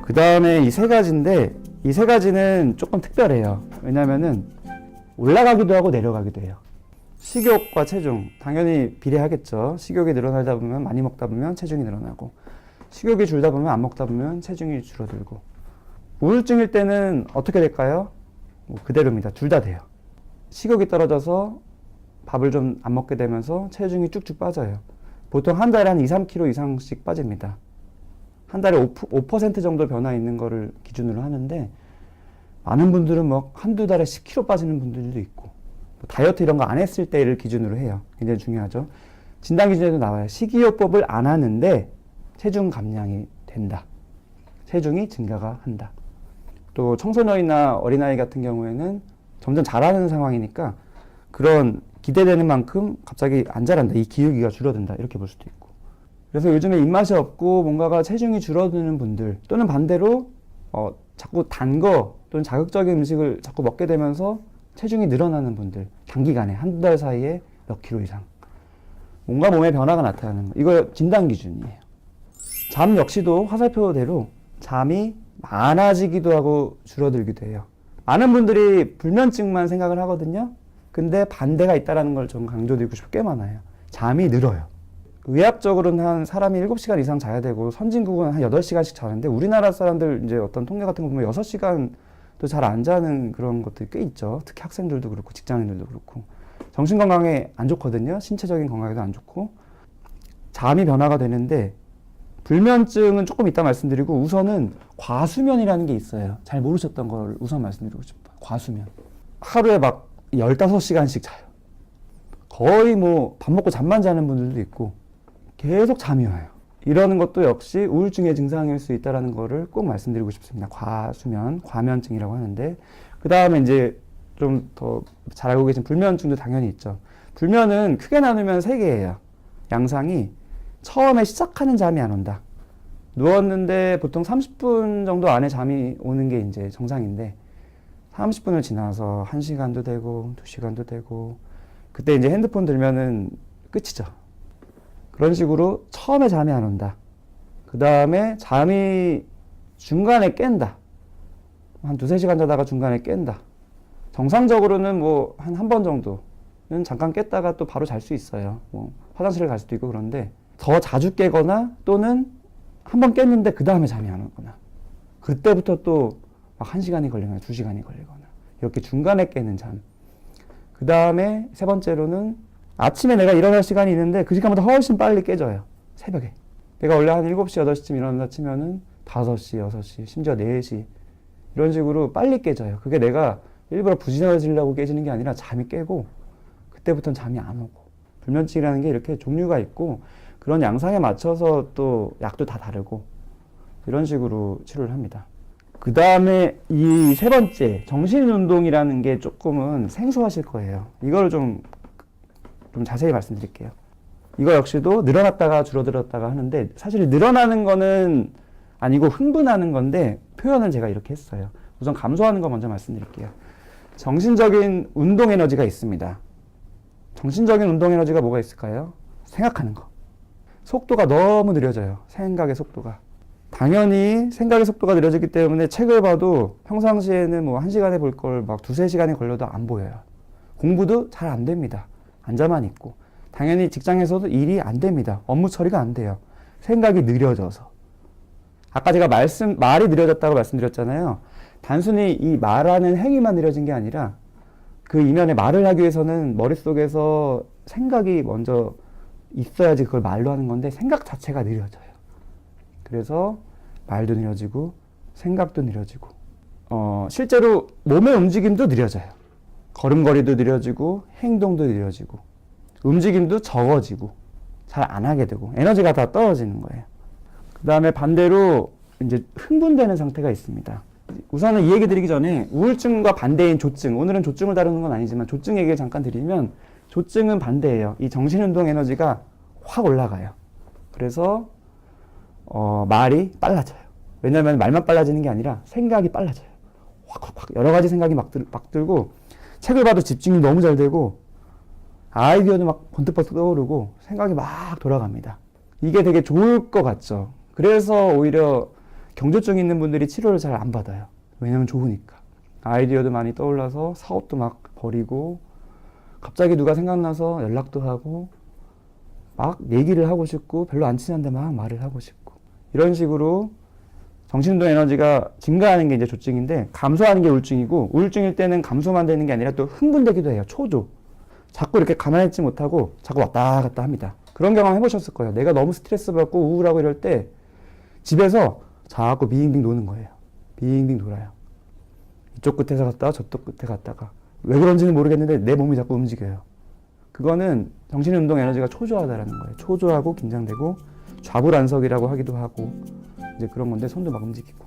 그 다음에 이 세 가지인데 이 세 가지는 조금 특별해요. 왜냐면은 올라가기도 하고 내려가기도 해요. 식욕과 체중 당연히 비례하겠죠. 식욕이 늘어나다 보면 많이 먹다 보면 체중이 늘어나고 식욕이 줄다 보면 안 먹다 보면 체중이 줄어들고 우울증일 때는 어떻게 될까요? 뭐 그대로입니다. 둘 다 돼요. 식욕이 떨어져서 밥을 좀 안 먹게 되면서 체중이 쭉쭉 빠져요. 보통 한 달에 한 2, 3kg 이상씩 빠집니다. 한 달에 5% 정도 변화 있는 거를 기준으로 하는데 많은 분들은 뭐 한두 달에 10kg 빠지는 분들도 있고 뭐 다이어트 이런 거 안 했을 때를 기준으로 해요. 굉장히 중요하죠. 진단 기준에도 나와요. 식이요법을 안 하는데 체중 감량이 된다. 체중이 증가가 한다. 또 청소년이나 어린아이 같은 경우에는 점점 자라는 상황이니까 그런 기대되는 만큼 갑자기 안 자란다. 이 기울기가 줄어든다. 이렇게 볼 수도 있고. 그래서 요즘에 입맛이 없고 뭔가가 체중이 줄어드는 분들 또는 반대로 자꾸 단 거 또는 자극적인 음식을 자꾸 먹게 되면서 체중이 늘어나는 분들 단기간에 한두 달 사이에 몇 킬로 이상 뭔가 몸에 변화가 나타나는 거 이거 진단 기준이에요. 잠 역시도 화살표대로 잠이 많아지기도 하고 줄어들기도 해요. 많은 분들이 불면증만 생각을 하거든요. 근데 반대가 있다는 걸 좀 강조드리고 싶은 게 많아요. 잠이 늘어요. 의학적으로는 한 사람이 7시간 이상 자야 되고 선진국은 한 8시간씩 자는데 우리나라 사람들 이제 어떤 통계 같은 거 보면 6시간도 잘 안 자는 그런 것들이 꽤 있죠. 특히 학생들도 그렇고 직장인들도 그렇고 정신 건강에 안 좋거든요. 신체적인 건강에도 안 좋고 잠이 변화가 되는데 불면증은 조금 이따 말씀드리고 우선은 과수면이라는 게 있어요. 잘 모르셨던 걸 우선 말씀드리고 싶어요. 과수면. 하루에 막 15시간씩 자요. 거의 뭐 밥 먹고 잠만 자는 분들도 있고 계속 잠이 와요. 이러는 것도 역시 우울증의 증상일 수 있다는 거를 꼭 말씀드리고 싶습니다. 과수면, 과면증이라고 하는데 그 다음에 이제 좀 더 잘 알고 계신 불면증도 당연히 있죠. 불면은 크게 나누면 3개예요. 양상이 처음에 시작하는 잠이 안 온다. 누웠는데 보통 30분 정도 안에 잠이 오는 게 이제 정상인데 30분을 지나서 1시간도 되고 2시간도 되고 그때 이제 핸드폰 들면은 끝이죠. 그런 식으로 처음에 잠이 안 온다. 그 다음에 잠이 중간에 깬다. 한 2-3시간 자다가 중간에 깬다. 정상적으로는 뭐 한 번 정도는 잠깐 깼다가 또 바로 잘 수 있어요. 뭐 화장실을 갈 수도 있고 그런데 더 자주 깨거나 또는 한 번 깼는데 그 다음에 잠이 안 오거나 그때부터 또 막 1시간이 걸리거나 2시간이 걸리거나 이렇게 중간에 깨는 잠. 그 다음에 세 번째로는 아침에 내가 일어날 시간이 있는데 그 시간보다 훨씬 빨리 깨져요. 새벽에. 내가 원래 한 7시, 8시쯤 일어난다 치면은 5시, 6시, 심지어 4시 이런 식으로 빨리 깨져요. 그게 내가 일부러 부지런해지려고 깨지는 게 아니라 잠이 깨고 그때부터는 잠이 안 오고 불면증이라는 게 이렇게 종류가 있고 그런 양상에 맞춰서 또 약도 다 다르고 이런 식으로 치료를 합니다. 그 다음에 이 세 번째 정신운동이라는 게 조금은 생소하실 거예요. 이걸 좀 자세히 말씀드릴게요. 이거 역시도 늘어났다가 줄어들었다가 하는데 사실 늘어나는 거는 아니고 흥분하는 건데 표현을 제가 이렇게 했어요. 우선 감소하는 거 먼저 말씀드릴게요. 정신적인 운동 에너지가 있습니다. 정신적인 운동 에너지가 뭐가 있을까요? 생각하는 거. 속도가 너무 느려져요. 생각의 속도가. 당연히 생각의 속도가 느려지기 때문에 책을 봐도 평상시에는 뭐 1시간에 볼 걸 막 2-3시간이 걸려도 안 보여요. 공부도 잘 안 됩니다. 앉아만 있고. 당연히 직장에서도 일이 안 됩니다. 업무 처리가 안 돼요. 생각이 느려져서. 아까 제가 말이 느려졌다고 말씀드렸잖아요. 단순히 이 말하는 행위만 느려진 게 아니라 그 이면에 말을 하기 위해서는 머릿속에서 생각이 먼저 있어야지 그걸 말로 하는 건데 생각 자체가 느려져요. 그래서 말도 느려지고 생각도 느려지고 실제로 몸의 움직임도 느려져요. 걸음걸이도 느려지고 행동도 느려지고 움직임도 적어지고 잘 안 하게 되고 에너지가 다 떨어지는 거예요. 그 다음에 반대로 이제 흥분되는 상태가 있습니다. 우선은 이 얘기 드리기 전에 우울증과 반대인 조증, 오늘은 조증을 다루는 건 아니지만 조증 얘기를 잠깐 드리면 조증은 반대예요. 이 정신운동 에너지가 확 올라가요. 그래서 말이 빨라져요. 왜냐하면 말만 빨라지는 게 아니라 생각이 빨라져요. 확 여러 가지 생각이 막 들고 책을 봐도 집중이 너무 잘 되고 아이디어도 막 번뜩번뜩 떠오르고 생각이 막 돌아갑니다. 이게 되게 좋을 것 같죠. 그래서 오히려 경조증 있는 분들이 치료를 잘 안 받아요. 왜냐면 좋으니까. 아이디어도 많이 떠올라서 사업도 막 벌이고 갑자기 누가 생각나서 연락도 하고 막 얘기를 하고 싶고 별로 안 친한데 막 말을 하고 싶고 이런 식으로 정신운동 에너지가 증가하는 게 이제 조증인데 감소하는 게 우울증이고 우울증일 때는 감소만 되는 게 아니라 또 흥분되기도 해요. 초조. 자꾸 이렇게 가만히 있지 못하고 자꾸 왔다 갔다 합니다. 그런 경험 해보셨을 거예요. 내가 너무 스트레스 받고 우울하고 이럴 때 집에서 자꾸 빙빙 노는 거예요. 빙빙 돌아요. 이쪽 끝에서 갔다가 저쪽 끝에 갔다가 왜 그런지는 모르겠는데 내 몸이 자꾸 움직여요. 그거는 정신운동 에너지가 초조하다라는 거예요. 초조하고 긴장되고 좌불안석이라고 하기도 하고 이제 그런 건데 손도 막 움직이고